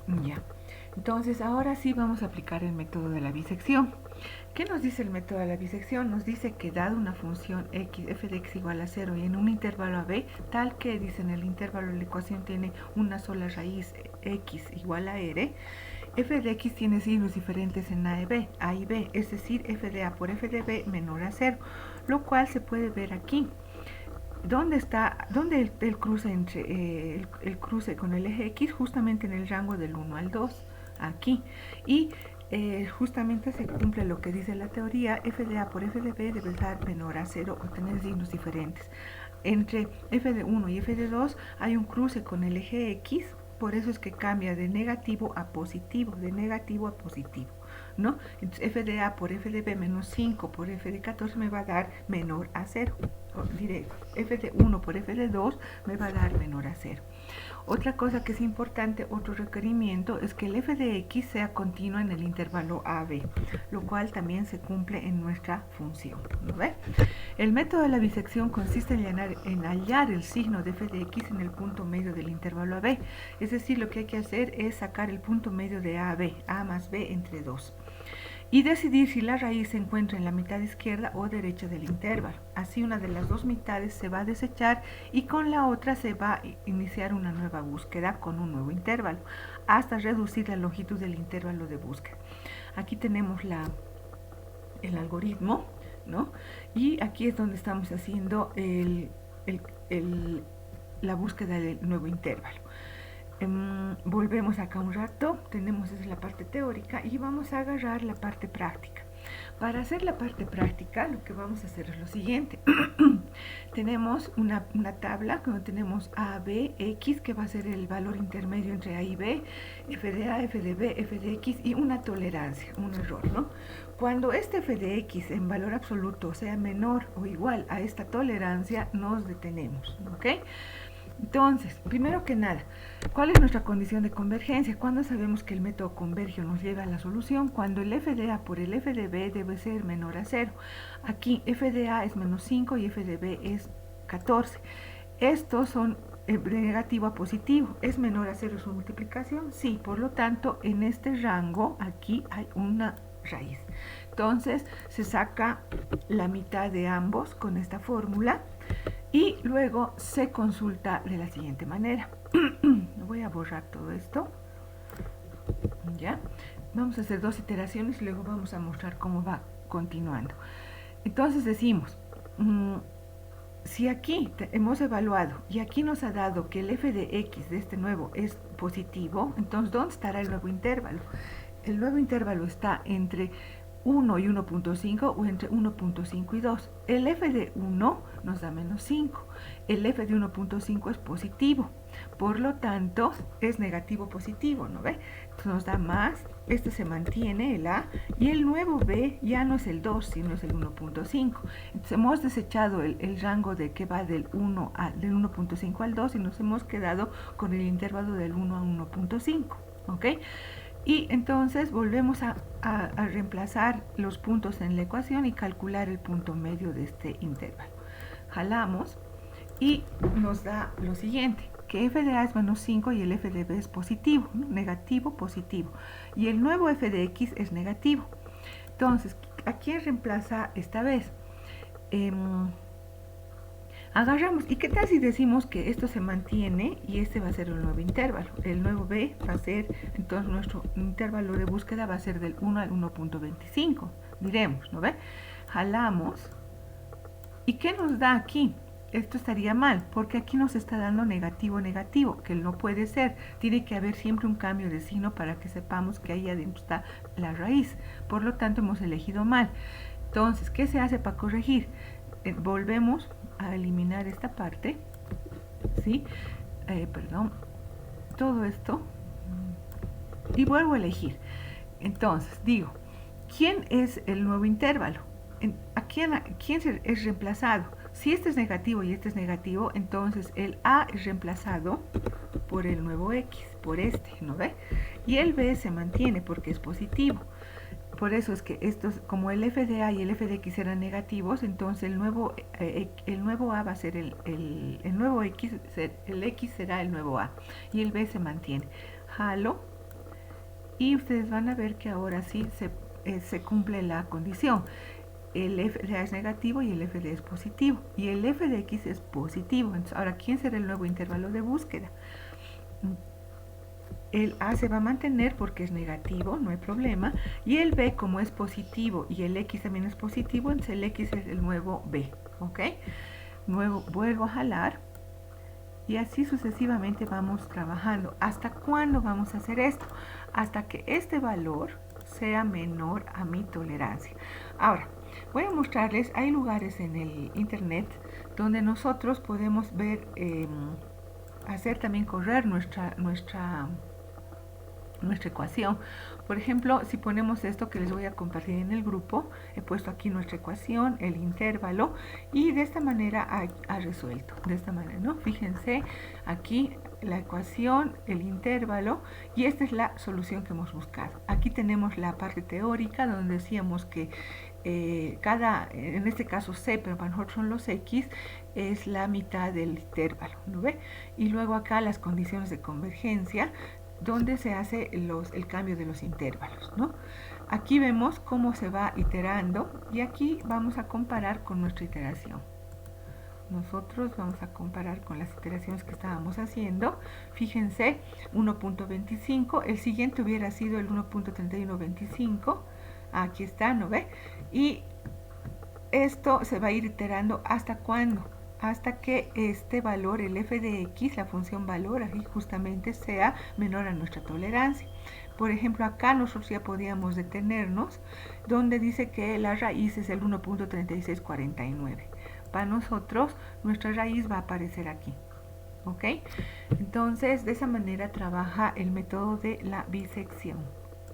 Ya. Entonces, ahora sí vamos a aplicar el método de la bisección. ¿Qué nos dice el método de la bisección? Nos dice que dado una función x, f de x igual a 0 y en un intervalo a b, tal que dice en el intervalo la ecuación tiene una sola raíz x igual a r, f de x tiene signos diferentes en a y b, es decir, f de a por f de b menor a 0, lo cual se puede ver aquí. ¿Dónde el cruce entre el cruce con el eje X? Justamente en el rango del 1 al 2, aquí. Y justamente se cumple lo que dice la teoría, f de a por f de b debe dar menor a 0 o tener signos diferentes. Entre f de 1 y f de 2 hay un cruce con el eje X, por eso es que cambia de negativo a positivo, ¿no? Entonces f de a por f de b menos 5 por f de 14 me va a dar menor a 0. O diré, f de 1 por f de 2 me va a dar menor a 0. Otra cosa que es importante, otro requerimiento, es que el f de x sea continua en el intervalo AB, lo cual también se cumple en nuestra función, ¿no ve? El método de la bisección consiste en hallar el signo de f de x en el punto medio del intervalo AB, es decir, lo que hay que hacer es sacar el punto medio de A a B, A más B entre 2. Y decidir si la raíz se encuentra en la mitad izquierda o derecha del intervalo. Así una de las dos mitades se va a desechar y con la otra se va a iniciar una nueva búsqueda con un nuevo intervalo, hasta reducir la longitud del intervalo de búsqueda. Aquí tenemos el algoritmo, ¿no? Y aquí es donde estamos haciendo la búsqueda del nuevo intervalo. Volvemos acá un rato, tenemos esa la parte teórica y vamos a agarrar la parte práctica. Para hacer la parte práctica lo que vamos a hacer es lo siguiente. Tenemos una tabla donde tenemos A, B, X, que va a ser el valor intermedio entre A y B, F de A, F de B, F de X y una tolerancia, un error, ¿no? Cuando este F de X en valor absoluto sea menor o igual a esta tolerancia, nos detenemos, ¿ok? Entonces, primero que nada, ¿cuál es nuestra condición de convergencia? ¿Cuándo sabemos que el método converge o nos lleva a la solución? Cuando el f de a por el f de b debe ser menor a 0. Aquí f de a es menos 5 y f de b es 14. Estos son de negativo a positivo. ¿Es menor a 0 su multiplicación? Sí, por lo tanto, en este rango aquí hay una raíz. Entonces, se saca la mitad de ambos con esta fórmula. Y luego se consulta de la siguiente manera. Voy a borrar todo esto. ¿Ya? Vamos a hacer dos iteraciones y luego vamos a mostrar cómo va continuando. Entonces decimos, si aquí hemos evaluado y aquí nos ha dado que el f de x de este nuevo es positivo, entonces ¿dónde estará el nuevo intervalo? El nuevo intervalo está entre 1 y 1.5 o entre 1.5 y 2. El f de 1 nos da menos 5. El f de 1.5 es positivo. Por lo tanto, es negativo positivo, ¿no ve? Entonces nos da más, este se mantiene, el A, y el nuevo B ya no es el 2, sino es el 1.5. Entonces hemos desechado el rango de que va del 1.5 al 2 y nos hemos quedado con el intervalo del 1 a 1.5, ¿ok? Y entonces volvemos a reemplazar los puntos en la ecuación y calcular el punto medio de este intervalo. Jalamos y nos da lo siguiente, que f de a es menos 5 y el f de b es positivo, ¿no? Negativo, positivo. Y el nuevo f de x es negativo. Entonces, ¿a quién reemplaza esta vez? Agarramos, ¿y qué tal si decimos que esto se mantiene y este va a ser el nuevo intervalo? El nuevo b va a ser, entonces nuestro intervalo de búsqueda va a ser del 1 al 1.25, diremos, ¿no ve? Jalamos, ¿y qué nos da aquí? Esto estaría mal, porque aquí nos está dando negativo, negativo, que no puede ser. Tiene que haber siempre un cambio de signo para que sepamos que ahí adentro está la raíz. Por lo tanto, hemos elegido mal. Entonces, ¿qué se hace para corregir? Volvemos a eliminar esta parte, ¿sí? Perdón, todo esto, y vuelvo a elegir. Entonces, digo, ¿quién es el nuevo intervalo? ¿A quién es reemplazado? Si este es negativo y este es negativo, entonces el A es reemplazado por el nuevo X, por este, ¿no ve? Y el B se mantiene porque es positivo. Por eso es que estos, como el f de a y el f de x eran negativos, entonces el nuevo a va a ser el nuevo x, el x será el nuevo a y el b se mantiene. Jalo y ustedes van a ver que ahora sí se cumple la condición. El f de a es negativo y el f de es positivo, y el f de x es positivo. Entonces, ahora, ¿quién será el nuevo intervalo de búsqueda? El a se va a mantener porque es negativo, no hay problema, y el b, como es positivo y el x también es positivo, entonces el x es el nuevo b, ¿ok? Luego vuelvo a jalar y así sucesivamente vamos trabajando. ¿Hasta cuándo vamos a hacer esto? Hasta que este valor sea menor a mi tolerancia. Ahora, voy a mostrarles, hay lugares en el internet donde nosotros podemos ver, hacer también correr nuestra ecuación. Por ejemplo, si ponemos esto que les voy a compartir en el grupo, he puesto aquí nuestra ecuación, el intervalo, y de esta manera ha resuelto. De esta manera, ¿no? Fíjense, aquí la ecuación, el intervalo, y esta es la solución que hemos buscado. Aquí tenemos la parte teórica, donde decíamos que en este caso C, pero para nosotros son los X, es la mitad del intervalo, ¿no ve? Y luego acá las condiciones de convergencia, donde se hace el cambio de los intervalos, ¿no? Aquí vemos cómo se va iterando y aquí vamos a comparar con nuestra iteración. Nosotros vamos a comparar con las iteraciones que estábamos haciendo. Fíjense, 1.25, el siguiente hubiera sido el 1.3125. Aquí está, ¿no ve? Y esto se va a ir iterando hasta cuándo, hasta que este valor, el f de x, la función valor, aquí justamente sea menor a nuestra tolerancia. Por ejemplo, acá nosotros ya podíamos detenernos, donde dice que la raíz es el 1.3649. Para nosotros, nuestra raíz va a aparecer aquí. ¿Ok? Entonces, de esa manera trabaja el método de la bisección.